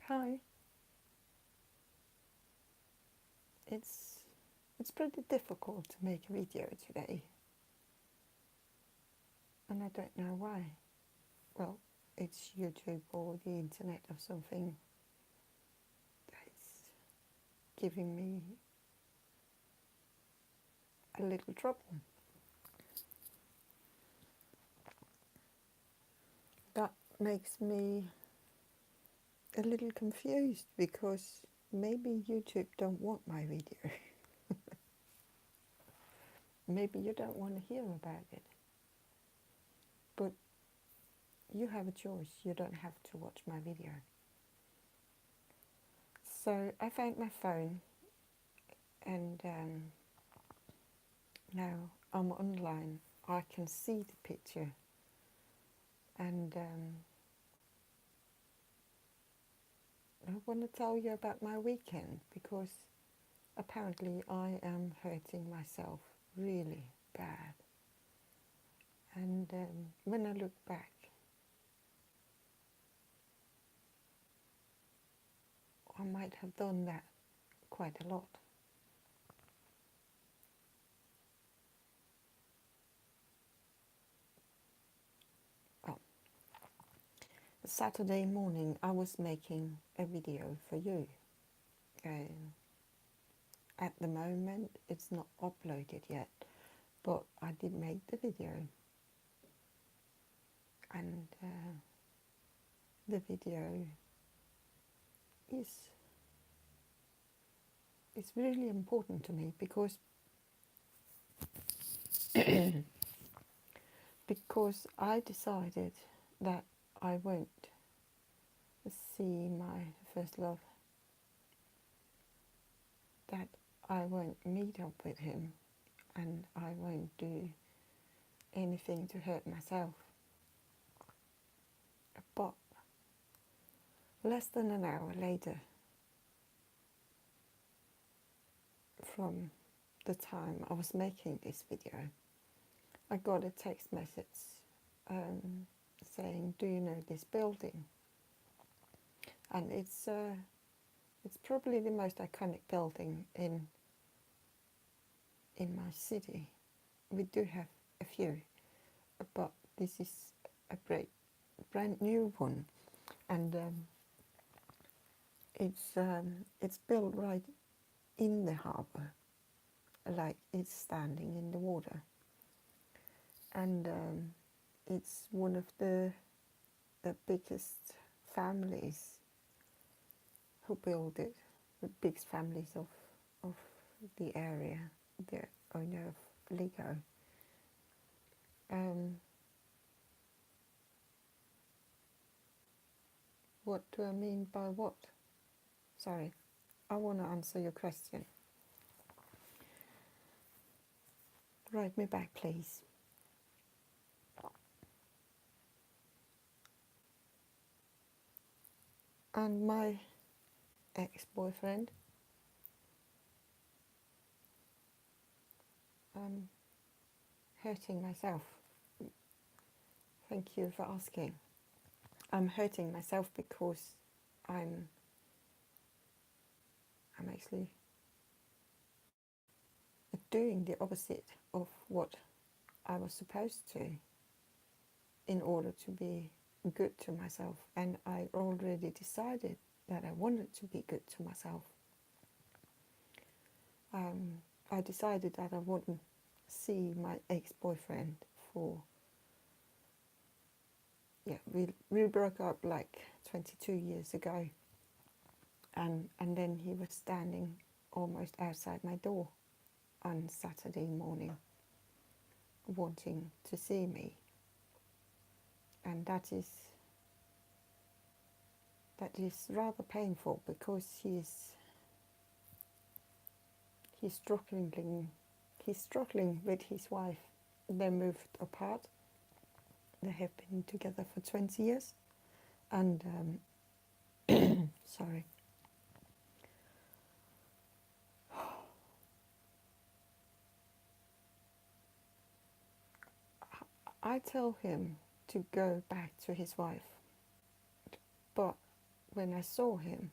Hi. It's pretty difficult to make a video today, and I don't know why. Well, it's YouTube or the internet or something that's giving me a little trouble. That makes me a little confused because maybe YouTube don't want my video. Maybe you don't want to hear about it. But you have a choice. You don't have to watch my video. So I found my phone and now I'm online. I can see the picture and I want to tell you about my weekend because apparently I am hurting myself really bad. And when I look back, I might have done that quite a lot. Well, Saturday morning I was making a video for you. At the moment it's not uploaded yet, but I did make the video, and the video is really important to me because because I decided that I won't see my first love, that I won't meet up with him, and I won't do anything to hurt myself. But less than an hour later from the time I was making this video, I got a text message saying, "Do you know this building?" And it's probably the most iconic building in my city. We do have a few, but this is a brand new one, and it's built right in the harbour, like it's standing in the water, and it's one of the biggest families who built it, the biggest families of the area, the owner of Lego. What do I mean by what? Sorry, I want to answer your question. Write me back, please. And my ex-boyfriend, I'm hurting myself. Thank you for asking. I'm hurting myself because I'm actually doing the opposite of what I was supposed to in order to be good to myself. And I already decided that I wanted to be good to myself. I decided that I wouldn't see my ex-boyfriend for, we broke up like 22 years ago. And then he was standing almost outside my door on Saturday morning wanting to see me. And that is rather painful because he's struggling with his wife. They moved apart. They have been together for 20 years, and sorry, I tell him to go back to his wife, but when I saw him,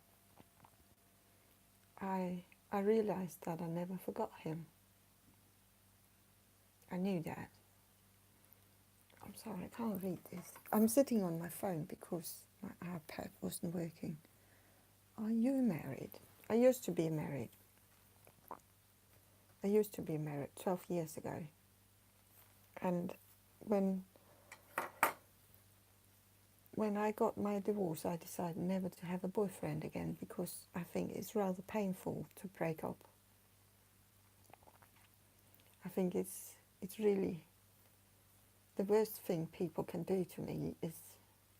I realized that I never forgot him. I knew that. I'm sorry, I can't read this. I'm sitting on my phone because my iPad wasn't working. Are you married? I used to be married. I used to be married 12 years ago. And when I got my divorce, I decided never to have a boyfriend again because I think it's rather painful to break up. I think it's really the worst thing people can do to me is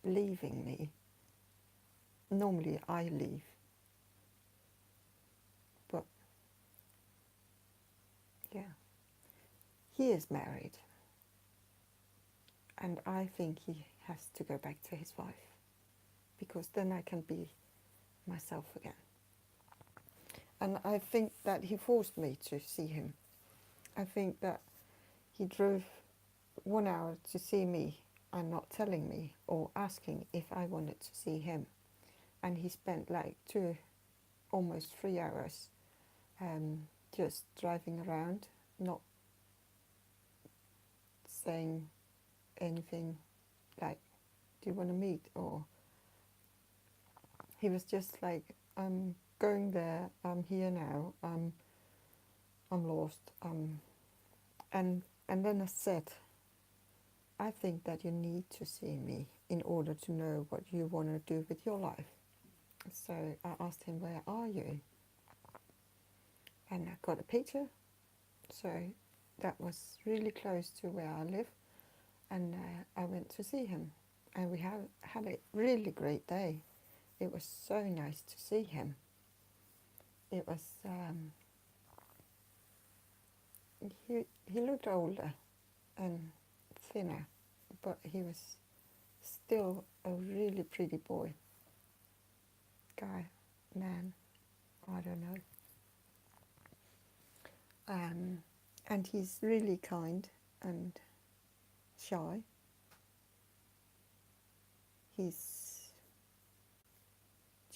leaving me. Normally I leave, but yeah, he is married, and I think he has to go back to his wife because then I can be myself again. And I think that he forced me to see him. I think that he drove 1 hour to see me and not telling me or asking if I wanted to see him. And he spent like almost 3 hours just driving around, not saying anything like, do you want to meet? Or he was just like, I'm going there, I'm here now, I'm lost. And then I said, I think that you need to see me in order to know what you want to do with your life. So I asked him, where are you? And I got a picture. So that was really close to where I live. And I went to see him. And we had a really great day. It was so nice to see him. It was, he looked older and thinner, but he was still a really pretty boy. Guy, man, I don't know. And he's really kind and shy. He's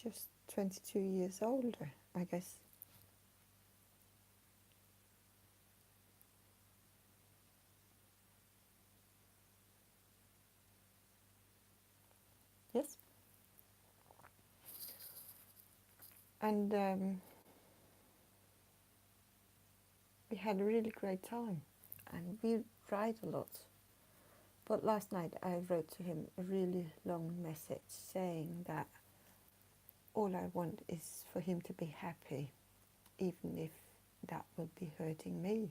just 22 years older, I guess. Yes. And we had a really great time. And we write a lot. But last night I wrote to him a really long message saying that all I want is for him to be happy, even if that would be hurting me.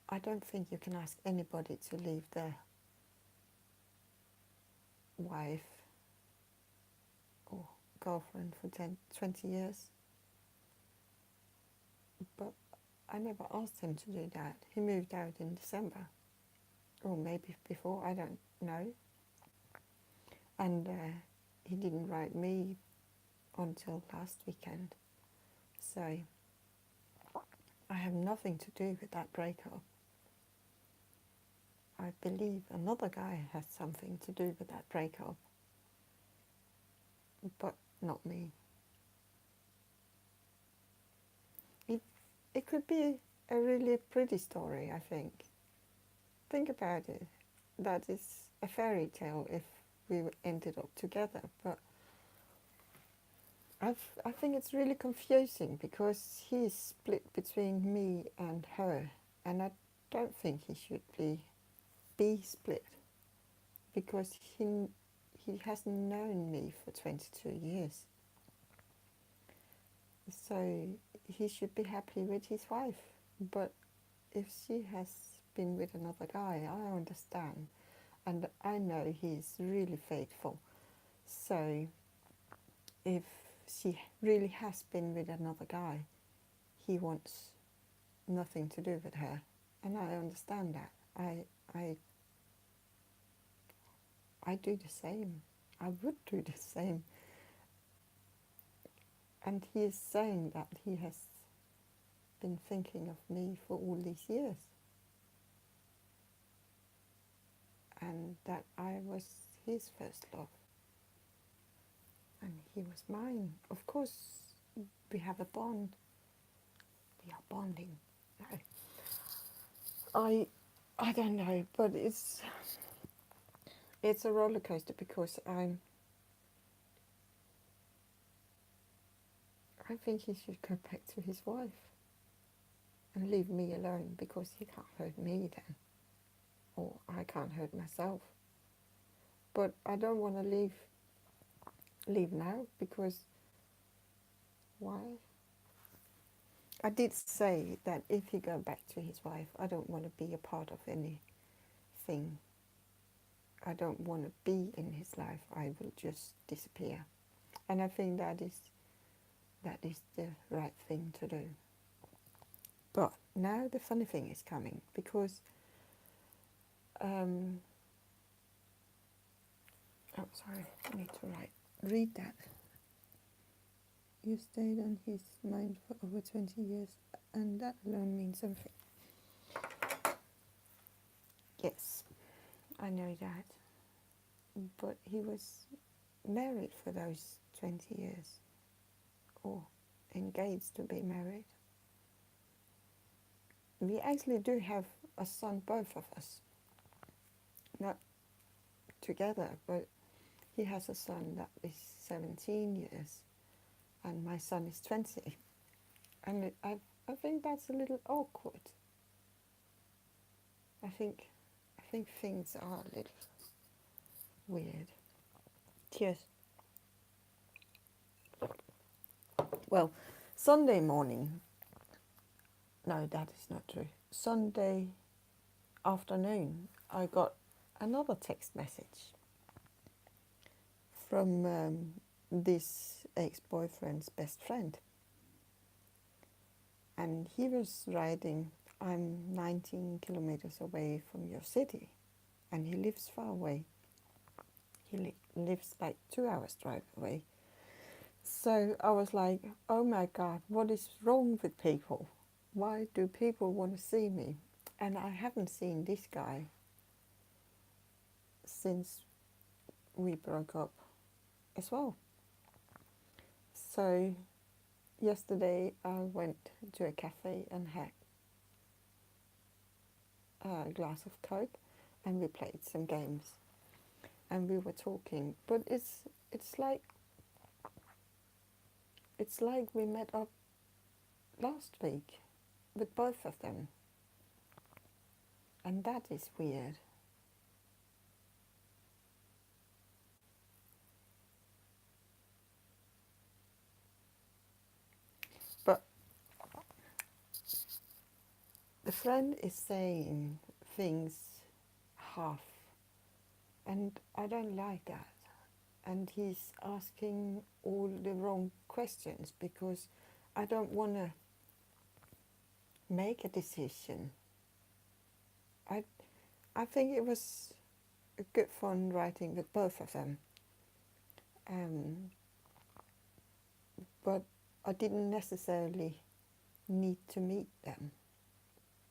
I don't think you can ask anybody to leave their wife or girlfriend for 20 years. But I never asked him to do that. He moved out in December, or maybe before, I don't know. And he didn't write me until last weekend. So I have nothing to do with that breakup. I believe another guy has something to do with that breakup, but not me. It could be a really pretty story, I think. Think about it. That is a fairy tale if we ended up together, but I think it's really confusing because he's split between me and her, and I don't think he should be split because he hasn't known me for 22 years. So he should be happy with his wife. But if she has been with another guy, I understand. And I know he's really faithful. So if she really has been with another guy, he wants nothing to do with her. And I understand that. I do the same. I would do the same. And he is saying that he has been thinking of me for all these years. And that I was his first love. and he was mine. Of course, we have a bond. We are bonding. No. I don't know, but it's a roller coaster because I think he should go back to his wife and leave me alone because he can't hurt me then, or I can't hurt myself. But I don't want to leave now because why? I did say that if he go back to his wife, I don't want to be a part of anything. I don't want to be in his life. I will just disappear. And I think that is the right thing to do. But now the funny thing is coming because oh sorry, I need to read that. You stayed on his mind for over 20 years, and that alone means something. Yes, I know that. But he was married for those 20 years, or engaged to be married. We actually do have a son, both of us. Not together, but he has a son that is 17 years, and my son is 20. And I think that's a little awkward. I think things are a little weird. Cheers. Well, Sunday morning. No, that is not true. Sunday afternoon, I got another text message from this ex-boyfriend's best friend. And he was writing, I'm 19 kilometers away from your city. And he lives far away. He lives like 2 hours drive away. So I was like, oh my God, what is wrong with people? Why do people want to see me? And I haven't seen this guy since we broke up as well. So yesterday I went to a cafe and had a glass of Coke, and we played some games, and we were talking. But it's like we met up last week with both of them, and that is weird. But the friend is saying things half, and I don't like that. And he's asking all the wrong questions because I don't want to make a decision. I think it was good fun writing with both of them, but I didn't necessarily need to meet them.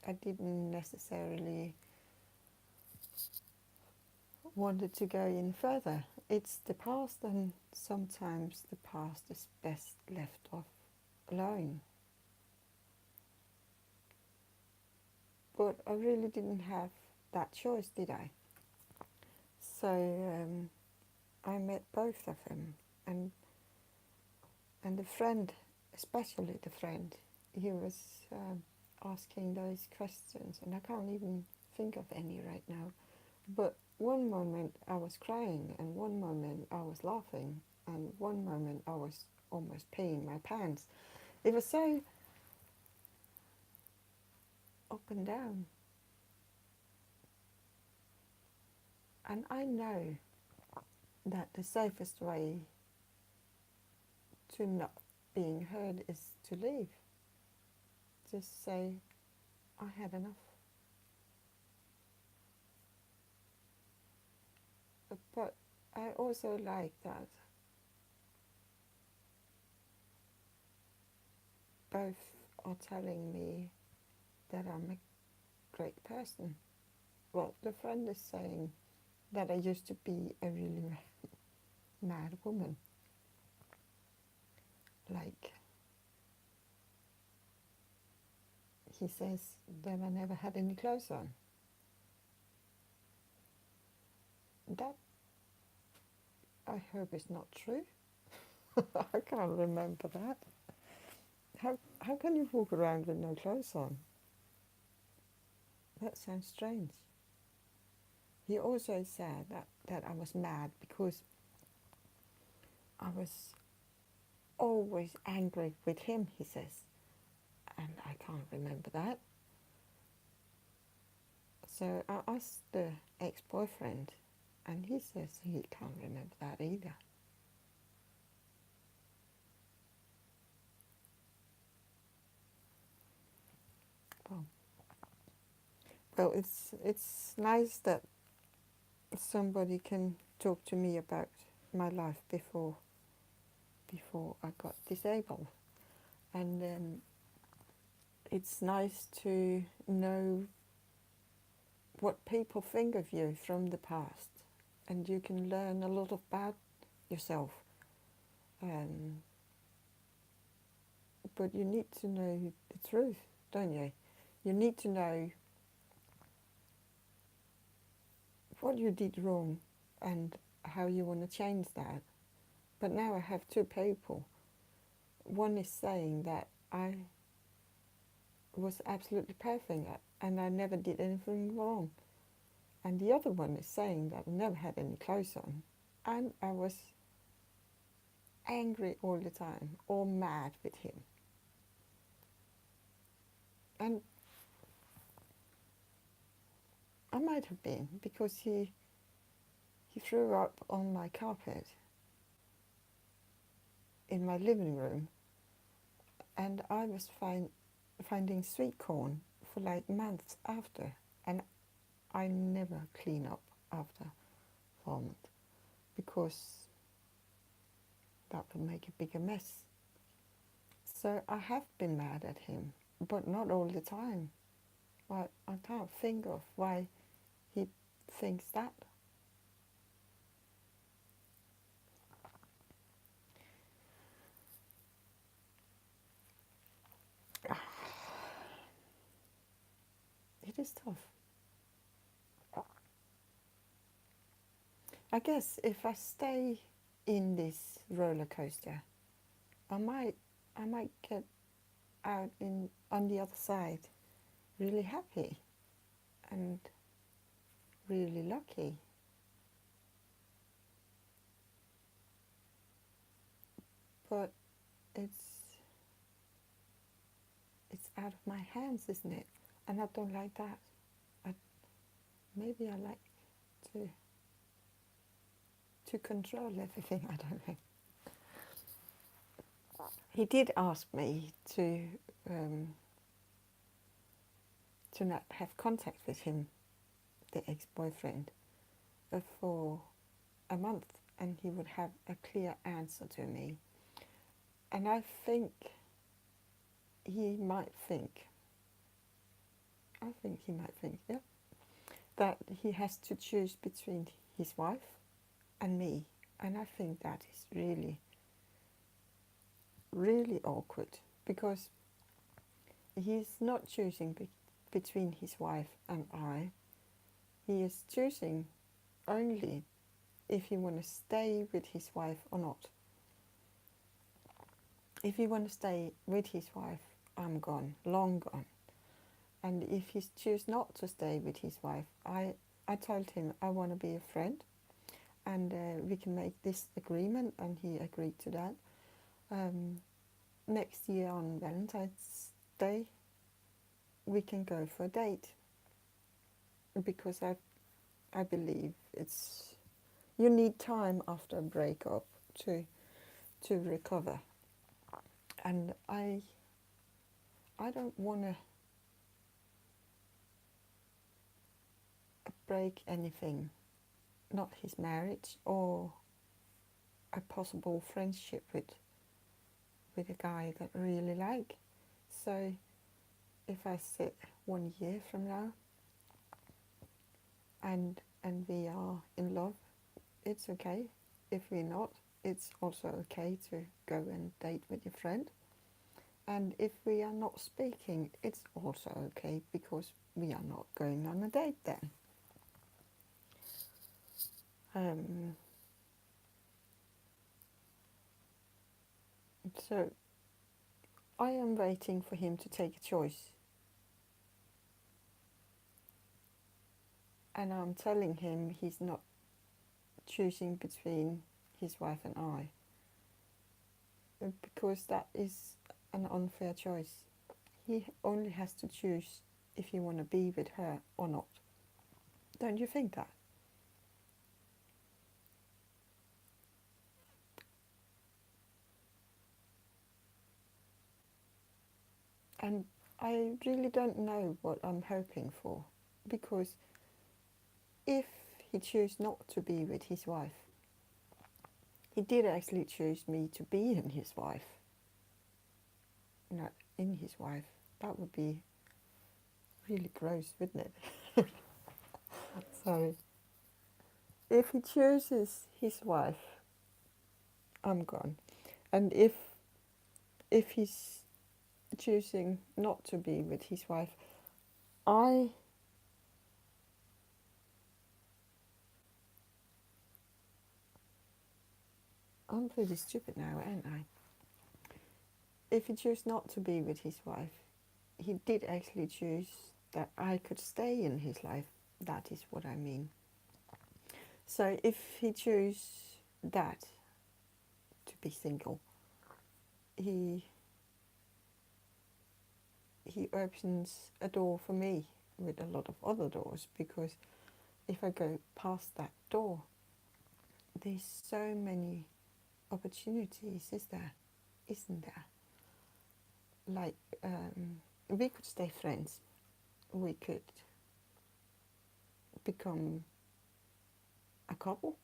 I didn't necessarily wanted to go in further. It's the past, and sometimes the past is best left off alone. But I really didn't have that choice, did I? So I met both of them, and the friend, especially the friend, he was asking those questions, and I can't even think of any right now. But one moment I was crying, and one moment I was laughing, and one moment I was almost peeing my pants. It was so up and down. And I know that the safest way to not being heard is to leave. Just say, I had enough. But I also like that both are telling me that I'm a great person. Well, the friend is saying that I used to be a really mad woman. like he says that I never had any clothes on. That I hope is not true. I can't remember that. How can you walk around with no clothes on? That sounds strange. He also said that I was mad because I was always angry with him, he says. And I can't remember that. So I asked the ex-boyfriend, and he says he can't remember that either. Well, it's nice that somebody can talk to me about my life before I got disabled, and it's nice to know what people think of you from the past, and you can learn a lot about yourself. But you need to know the truth, don't you? You need to know what you did wrong and how you want to change that. But now I have two people. One is saying that I was absolutely perfect and I never did anything wrong. And the other one is saying that I never had any clothes on. And I was angry all the time, or mad with him. And I might have been, because he threw up on my carpet in my living room, and I was finding sweet corn for like months after, and I never clean up after vomit because that would make a bigger mess. So I have been mad at him, but not all the time. But I can't think of why he thinks that. It is tough. I guess if I stay in this roller coaster, I might get out on the other side really happy and really lucky. But it's out of my hands, isn't it? And I don't like that. Maybe I like to control everything. I don't know. He did ask me to not have contact with him, the ex-boyfriend, for a month, and he would have a clear answer to me. And I think he might think, yeah, that he has to choose between his wife and me. And I think that is really, really awkward, because he's not choosing between his wife and I. He is choosing only if he want to stay with his wife or not. If he want to stay with his wife, I'm gone, long gone. And if he choose not to stay with his wife, I told him I want to be a friend, and we can make this agreement, and he agreed to that. Next year on Valentine's Day, we can go for a date, because I believe you need time after a breakup to recover, and I don't want to break anything, not his marriage or a possible friendship with a guy that I really like. So if I sit 1 year from now and we are in love, it's okay. If we're not, it's also okay to go and date with your friend. And if we are not speaking, it's also okay because we are not going on a date then. Um, so I am waiting for him to take a choice. And I'm telling him he's not choosing between his wife and I, because that is an unfair choice. He only has to choose if he want to be with her or not. Don't you think that? And I really don't know what I'm hoping for, because if he chose not to be with his wife, he did actually choose me to be in his wife, not in his wife. That would be really gross, wouldn't it? So if he chooses his wife, I'm gone. And if he's choosing not to be with his wife, I I'm pretty stupid now, ain't I? If he chose not to be with his wife, he did actually choose that I could stay in his life. That is what I mean. So if he chose that, to be single, he opens a door for me with a lot of other doors, because if I go past that door, there's so many opportunities, isn't there? Like, we could stay friends, we could become a couple.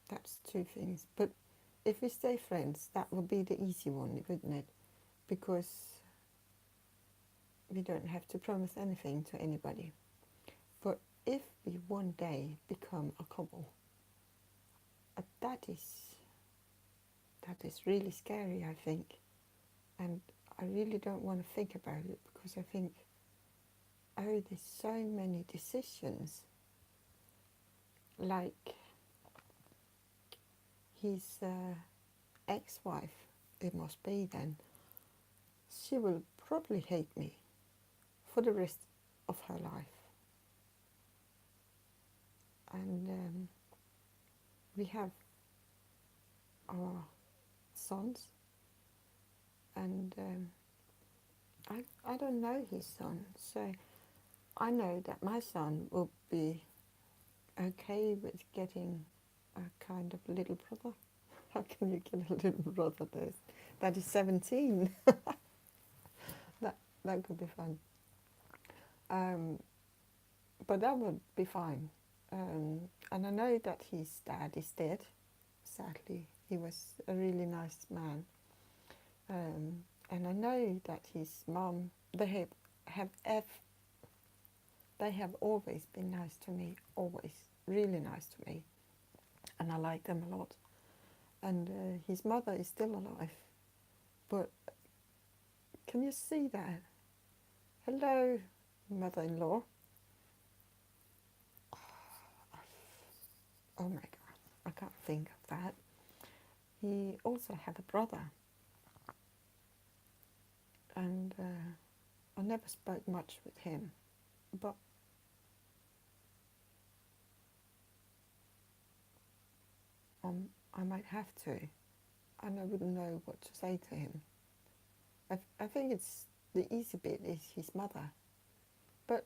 That's two things. But if we stay friends, that would be the easy one, wouldn't it? Because we don't have to promise anything to anybody. But if we one day become a couple, that is really scary, I think. And I really don't want to think about it, because I think, oh, there's so many decisions. Like his ex-wife, it must be then, she will probably hate me for the rest of her life. And we have our sons, and I don't know his son, so I know that my son will be okay with getting a kind of little brother. How can you get a little brother that is 17? That could be fun. But that would be fine. And I know that his dad is dead, sadly. He was a really nice man. And I know that his mom, have they have always been nice to me, always, really nice to me. And I like them a lot. And his mother is still alive. But can you see that? Hello, mother-in-law. Oh my God, I can't think of that. He also had a brother. And I never spoke much with him. But I might have to. And I wouldn't know what to say to him. I think it's the easy bit is his mother. But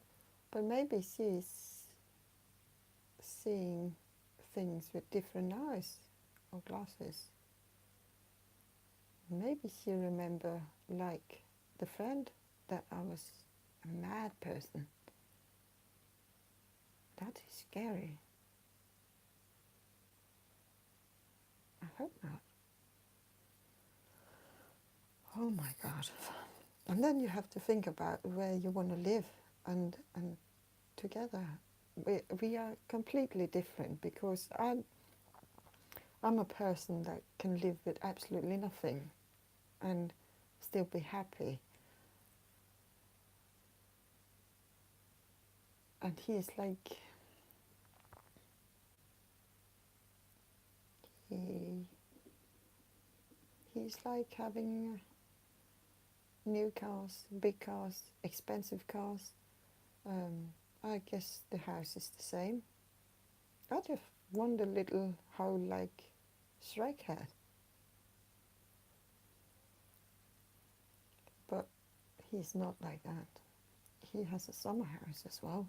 maybe she's seeing things with different eyes or glasses. Maybe she remember, like the friend, that I was a mad person. That is scary. I hope not. Oh my God. And then you have to think about where you want to live, and together. We are completely different, because I'm a person that can live with absolutely nothing and still be happy. And he's like, he, he's like having new cars, big cars, expensive cars. I guess the house is the same. I just wonder little how like Shrek had, but he's not like that. He has a summer house as well.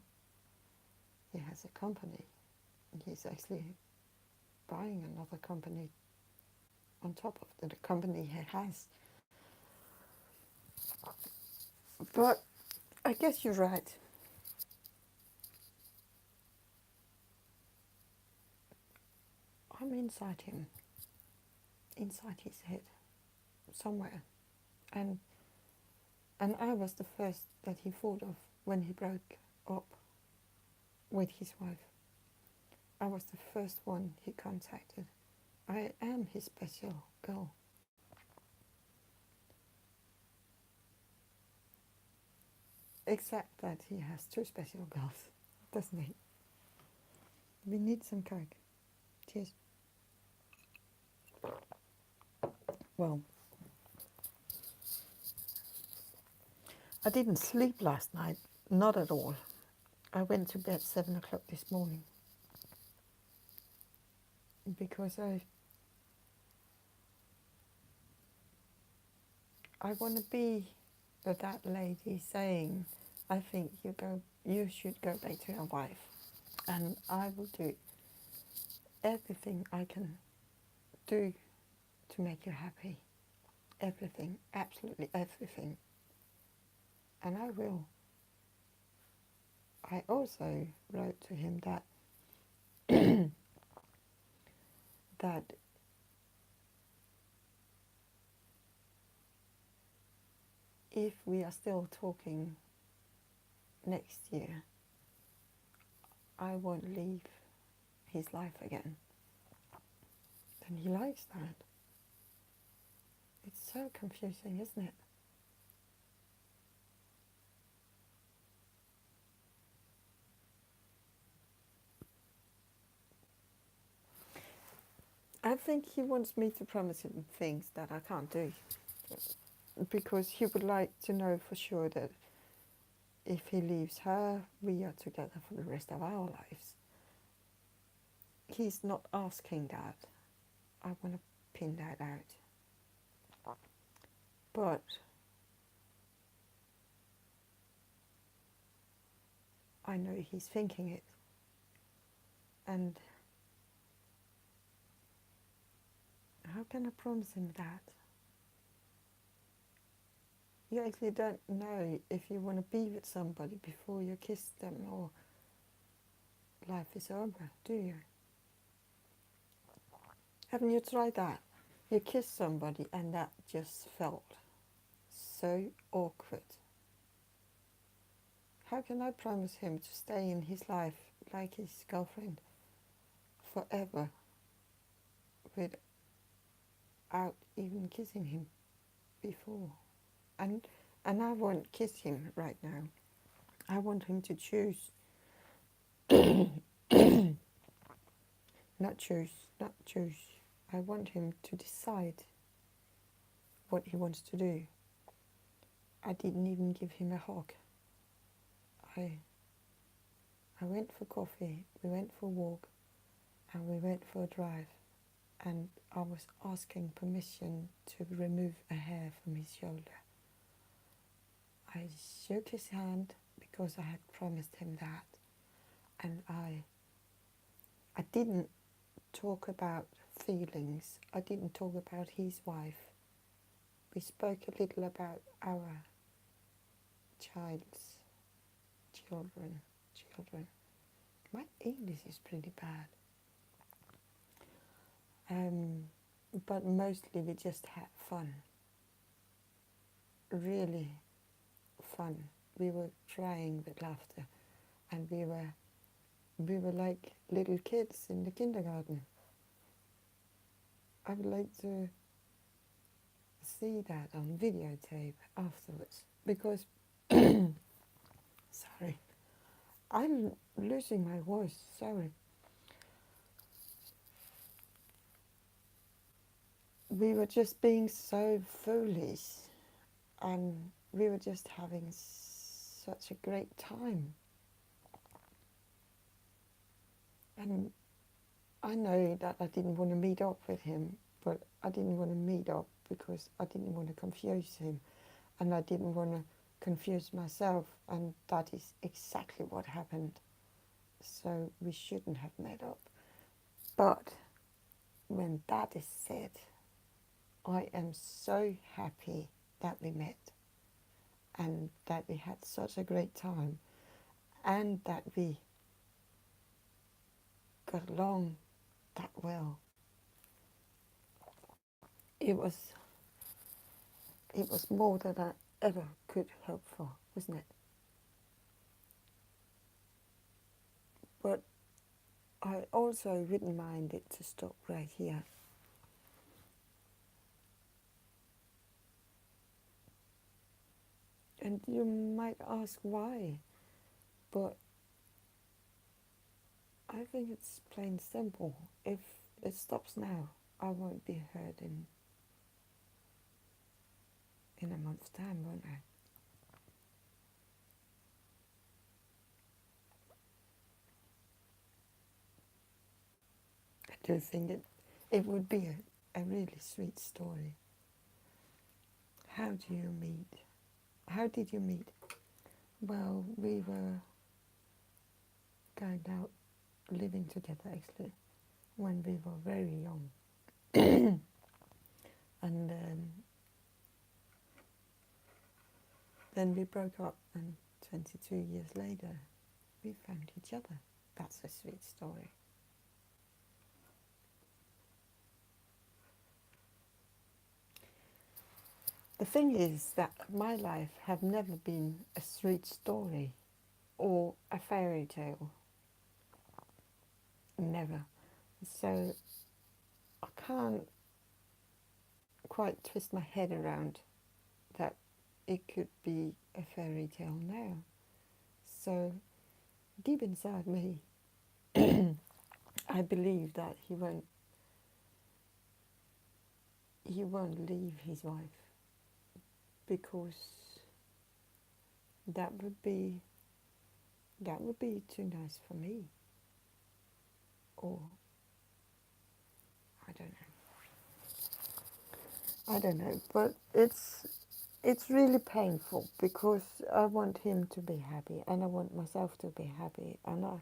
He has a company. He's actually buying another company on top of the company he has. But I guess you're right. I'm inside him, inside his head, somewhere. And and I was the first that he thought of when he broke up with his wife. I was the first one he contacted. I am his special girl. Except that he has two special girls, doesn't he? We need some coke. Cheers. Well, I didn't sleep last night, not at all. I went to bed 7 o'clock this morning because I want to be that lady saying, I think you should go back to your wife, and I will do everything I can do to make you happy. Everything, absolutely everything, and I will. I also wrote to him that that if we are still talking next year, I won't leave his life again. And he likes that. It's so confusing, isn't it? I think he wants me to promise him things that I can't do, because he would like to know for sure that if he leaves her, we are together for the rest of our lives. He's not asking that. I want to pin that out. But I know he's thinking it. And how can I promise him that? You actually don't know if you want to be with somebody before you kiss them or life is over, do you? Haven't you tried that? You kiss somebody and that just felt so awkward. How can I promise him to stay in his life like his girlfriend forever without even kissing him before? And I won't kiss him right now. I want him to choose. Not choose. I want him to decide what he wants to do. I didn't even give him a hug. I went for coffee, we went for a walk, and we went for a drive. And I was asking permission to remove a hair from his shoulder. I shook his hand because I had promised him that. And I didn't talk about feelings. I didn't talk about his wife. We spoke a little about our children. My English is pretty bad. But mostly we just had fun. Really fun. We were crying with laughter, and we were like little kids in the kindergarten. I would like to see that on videotape afterwards because, sorry, I'm losing my voice, sorry. We were just being so foolish and we were just having such a great time. And I know that I didn't want to meet up with him, but I didn't want to meet up because I didn't want to confuse him and I didn't want to confuse myself, and that is exactly what happened. So we shouldn't have met up. But when that is said, I am so happy that we met and that we had such a great time and that we got along that well. It was more than I ever could hope for, wasn't it? But I also wouldn't mind it to stop right here. And you might ask why, but I think it's plain simple. If it stops now, I won't be heard in a month's time, won't I? I do think it would be a really sweet story. How do you meet? How did you meet? Well, we were going out living together actually when we were very young. And then we broke up, and 22 years later we found each other. That's a sweet story. The thing is that my life have never been a sweet story or a fairy tale. Never. So I can't quite twist my head around that it could be a fairy tale now. So deep inside me, I believe that he won't leave his wife, because that would be too nice for me. Or I don't know. I don't know, but it's really painful because I want him to be happy and I want myself to be happy, and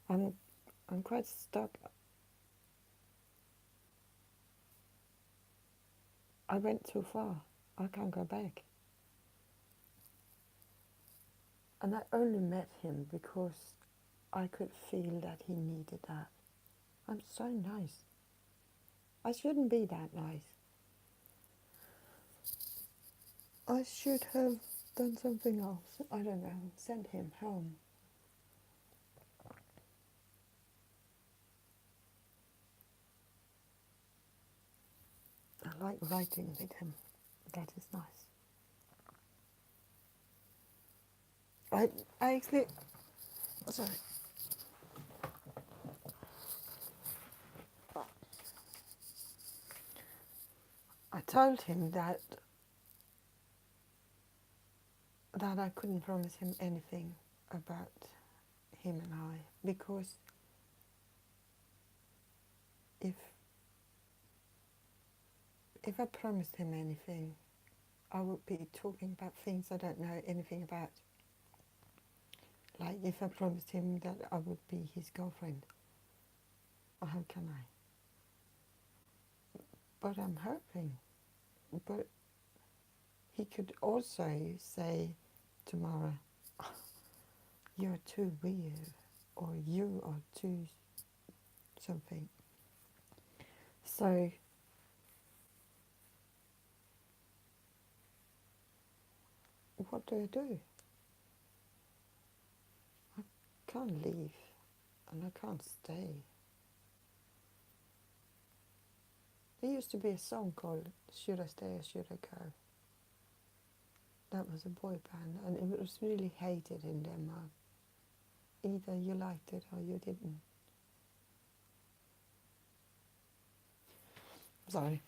I'm quite stuck. I went too far. I can't go back. And I only met him because I could feel that he needed that. I'm so nice. I shouldn't be that nice. I should have done something else. I don't know. Sent him home. I like writing with him. That is nice. I actually, sorry. I told him that I couldn't promise him anything about him and I, because if I promised him anything, I would be talking about things I don't know anything about. Like if I promised him that I would be his girlfriend, how can I? But I'm hoping. But he could also say tomorrow, you're too weird, or you are too something. So what do? I can't leave and I can't stay. used to be a song called Should I Stay or Should I Go? That was a boy band, and it was really hated in Denmark. Either you liked it or you didn't. Sorry,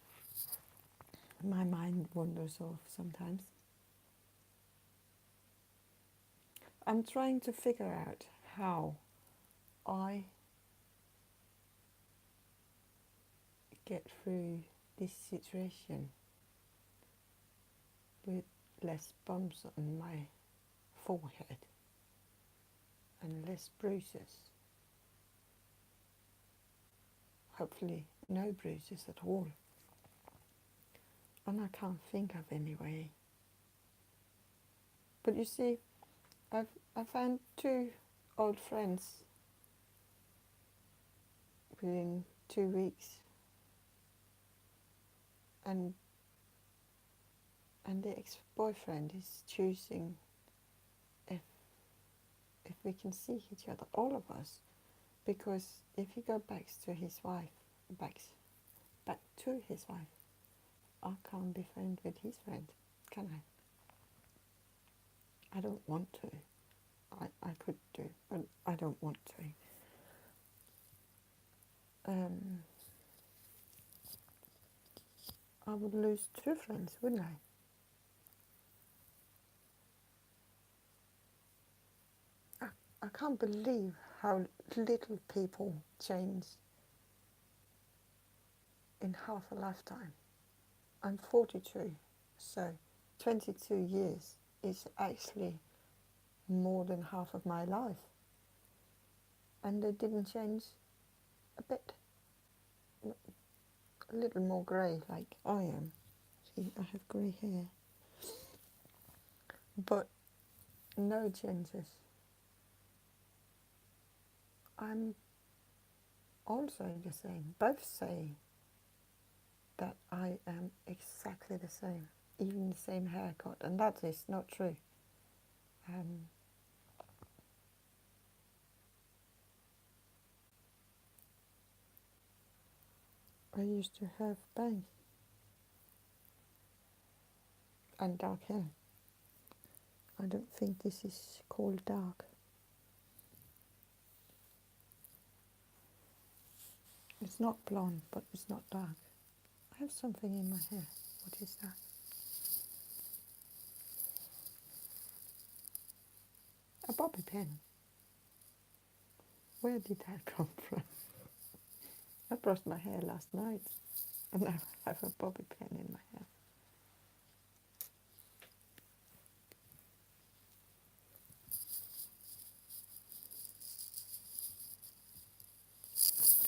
my mind wanders off sometimes. I'm trying to figure out how I get through this situation with less bumps on my forehead and less bruises. Hopefully no bruises at all. And I can't think of any way. But you see, I found 2 old friends within 2 weeks, and the ex-boyfriend is choosing if we can see each other, all of us, because if he goes back to his wife, back to his wife, I can't be friends with his friend, can I? I don't want to. I could do, but I don't want to. I would lose 2 friends, wouldn't I? I can't believe how little people change in half a lifetime. I'm 42, so 22 years is actually more than half of my life. And they didn't change a bit. A little more grey, like I am. See, I have grey hair. But no changes. I'm also the same. Both say that I am exactly the same, even the same haircut, and that is not true. I used to have bangs and dark hair. I don't think this is called dark. It's not blonde, but it's not dark. I have something in my hair. What is that? A bobby pin. Where did that come from? I brushed my hair last night, and I have a bobby pin in my hair.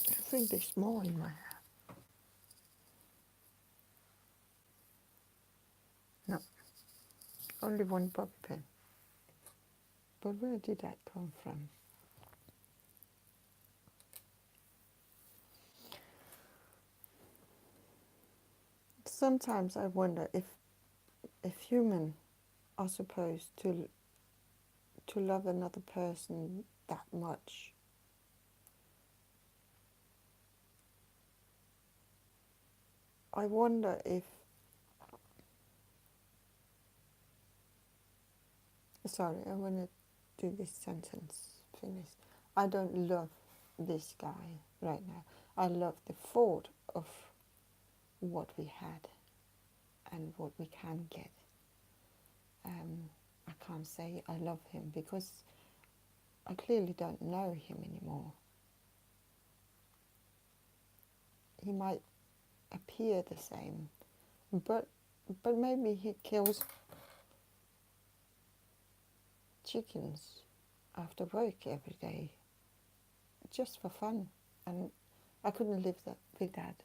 I think there's more in my hair. No, only one bobby pin. But where did that come from? Sometimes I wonder if humans are supposed to love another person that much. I wonder if, sorry, I want to do this sentence, finish. I don't love this guy right now. I love the thought of what we had and what we can get. I can't say I love him because I clearly don't know him anymore. He might appear the same, but maybe he kills chickens after work every day just for fun, and I couldn't live with that.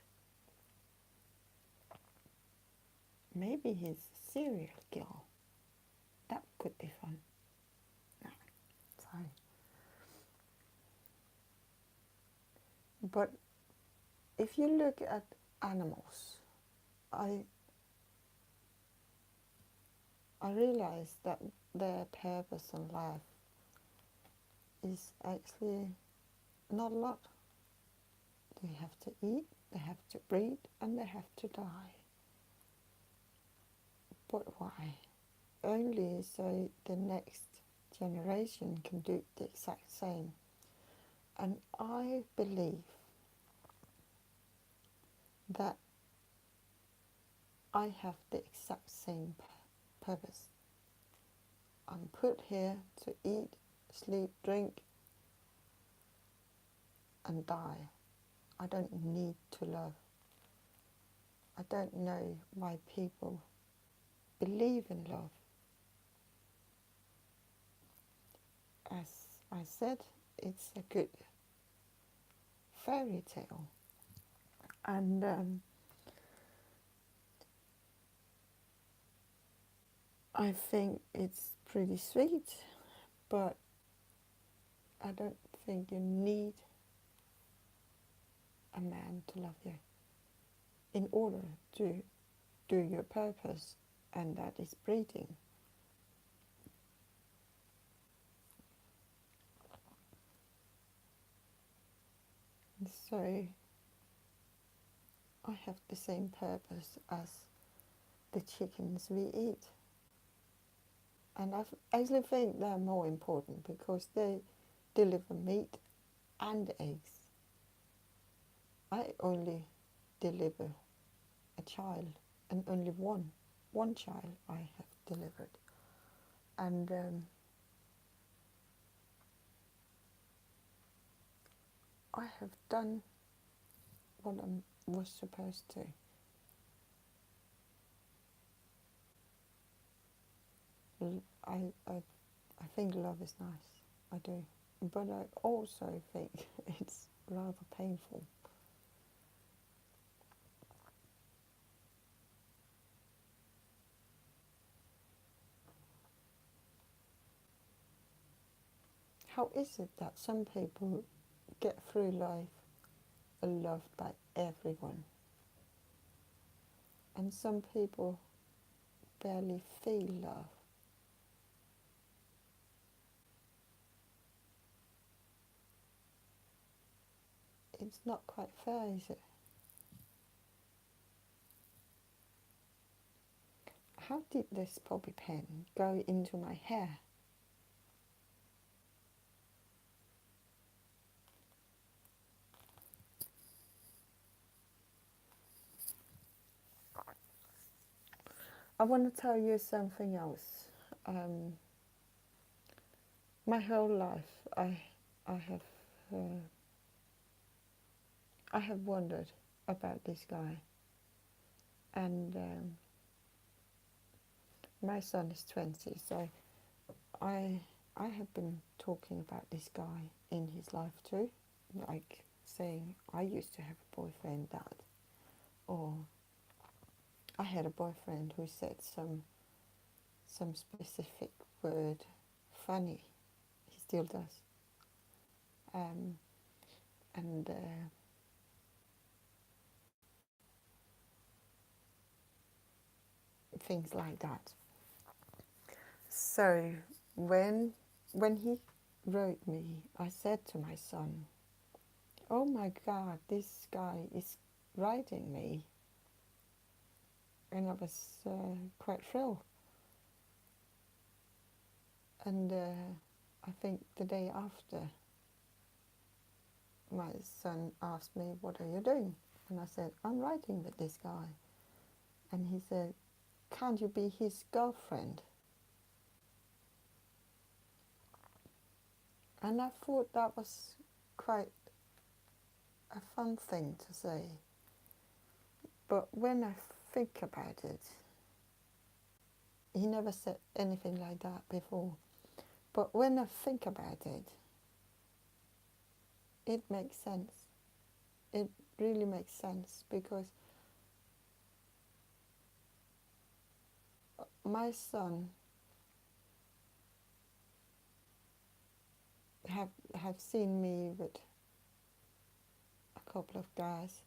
Maybe he's a serial killer. That could be fun. No, sorry. But if you look at animals, I realize that their purpose in life is actually not a lot. They have to eat, they have to breed, and they have to die. But why? Only so the next generation can do the exact same. And I believe that I have the exact same purpose. I'm put here to eat, sleep, drink, and die. I don't need to love. I don't know why people believe in love. As I said, it's a good fairy tale. And I think it's pretty sweet, but I don't think you need a man to love you in order to do your purpose, and that is breeding. So I have the same purpose as the chickens we eat. And I actually think they're more important because they deliver meat and eggs. I only deliver a child, and only one child I have delivered. And I have done what I was supposed to. I think love is nice, I do. But I also think it's rather painful. How is it that some people get through life loved by everyone, and some people barely feel love? It's not quite fair, is it? How did this bobby pin go into my hair? I want to tell you something else. My whole life, I have uh, I have wondered about this guy, and my son is 20, so I have been talking about this guy in his life too, like saying I used to have a boyfriend that, or I had a boyfriend who said some specific word funny. He still does. And things like that. So when he wrote me, I said to my son, "Oh my God, this guy is writing me," and I was quite thrilled. And I think the day after, my son asked me, "What are you doing?" And I said, "I'm writing with this guy." And he said, "Can't you be his girlfriend?" And I thought that was quite a fun thing to say. But when I think about it, he never said anything like that before. But when I think about it, it makes sense. It really makes sense, because my son have seen me with a couple of guys.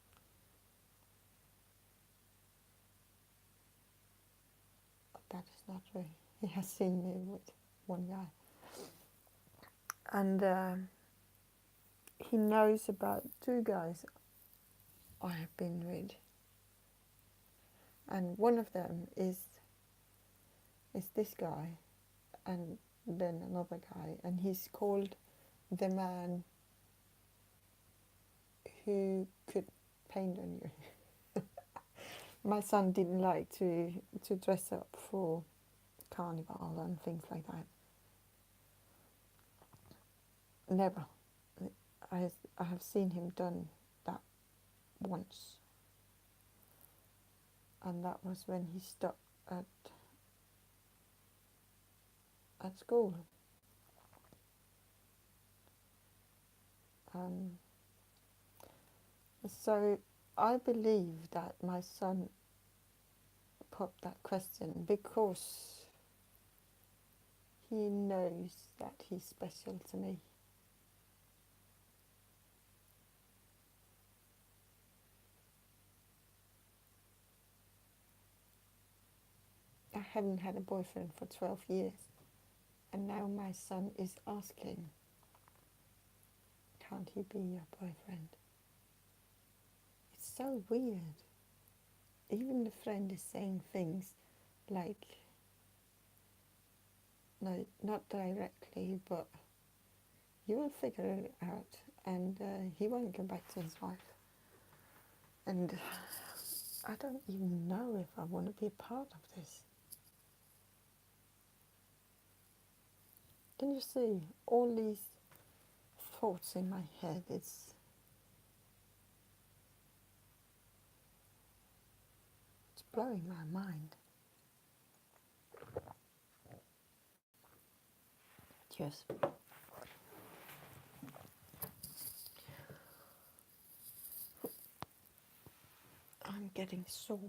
But that is not true. He has seen me with one guy. And he knows about two guys I have been with. And one of them is this guy, and then another guy, and he's called the man who could paint on you. My son didn't like to dress up for carnival and things like that. Never. I have seen him done that once, and that was when he stopped at school. So I believe that my son popped that question because he knows that he's special to me. I haven't had a boyfriend for 12 years, and now my son is asking, can't he be your boyfriend? It's so weird. Even the friend is saying things like, no, not directly, but you will figure it out, and he won't go back to his wife. And I don't even know if I want to be a part of this. Can you see all these thoughts in my head? It's blowing my mind. Yes. I'm getting sore.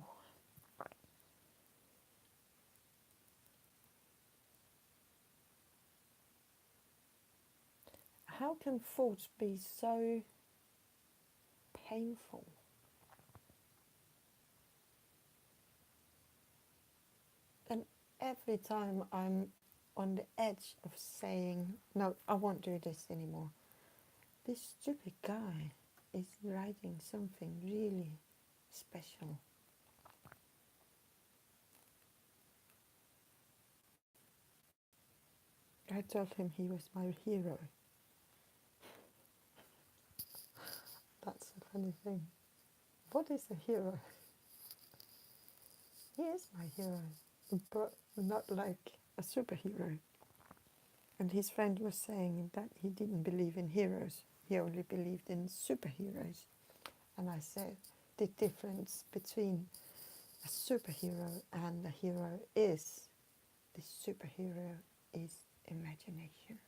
How can thoughts be so painful? And every time I'm on the edge of saying, no, I won't do this anymore, this stupid guy is writing something really special. I told him he was my hero. That's a funny thing. What is a hero? He is my hero, but not like a superhero. And his friend was saying that he didn't believe in heroes, he only believed in superheroes. And I said, the difference between a superhero and a hero is the superhero is imagination.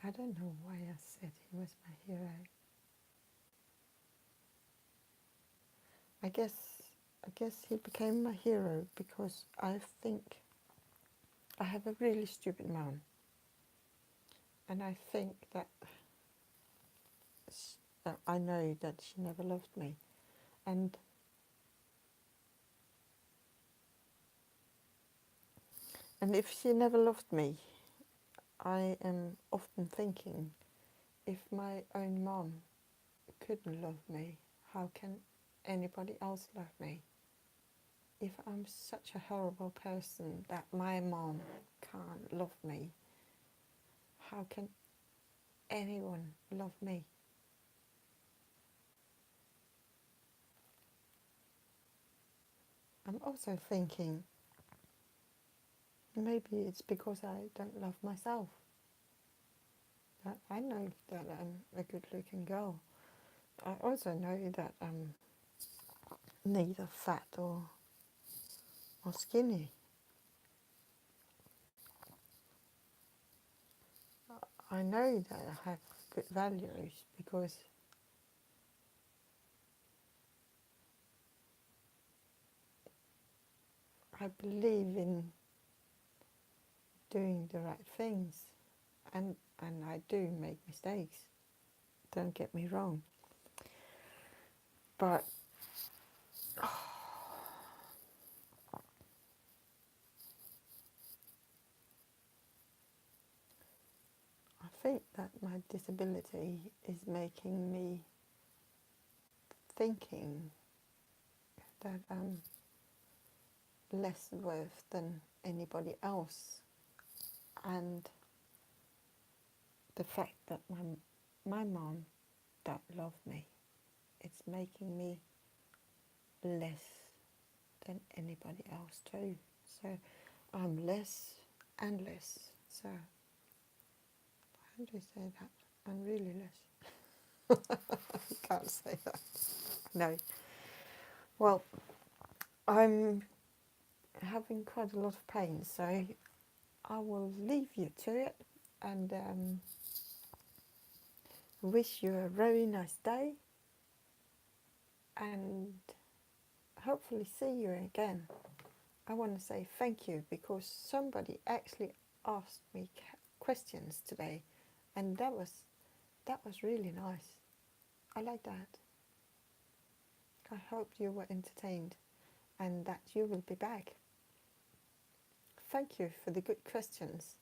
I don't know why I said he was my hero. I guess he became my hero because I think I have a really stupid mom, and I think that I know that she never loved me, and if she never loved me, I am often thinking, if my own mom couldn't love me, how can anybody else love me? If I'm such a horrible person that my mom can't love me, how can anyone love me? I'm also thinking, maybe it's because I don't love myself. I know that I'm a good-looking girl. I also know that I'm neither fat or skinny. I know that I have good values because I believe in doing the right things, and I do make mistakes. Don't get me wrong. But think that my disability is making me thinking that I'm less worth than anybody else, and the fact that my mom don't love me, it's making me less than anybody else too. So I'm less and less. So how do you say that? I'm really less. I can't say that. No. Well, I'm having quite a lot of pain, so I will leave you to it, and wish you a very nice day, and hopefully see you again. I want to say thank you because somebody actually asked me questions today, and that was really nice. I like that. I hope you were entertained and that you will be back. Thank you for the good questions.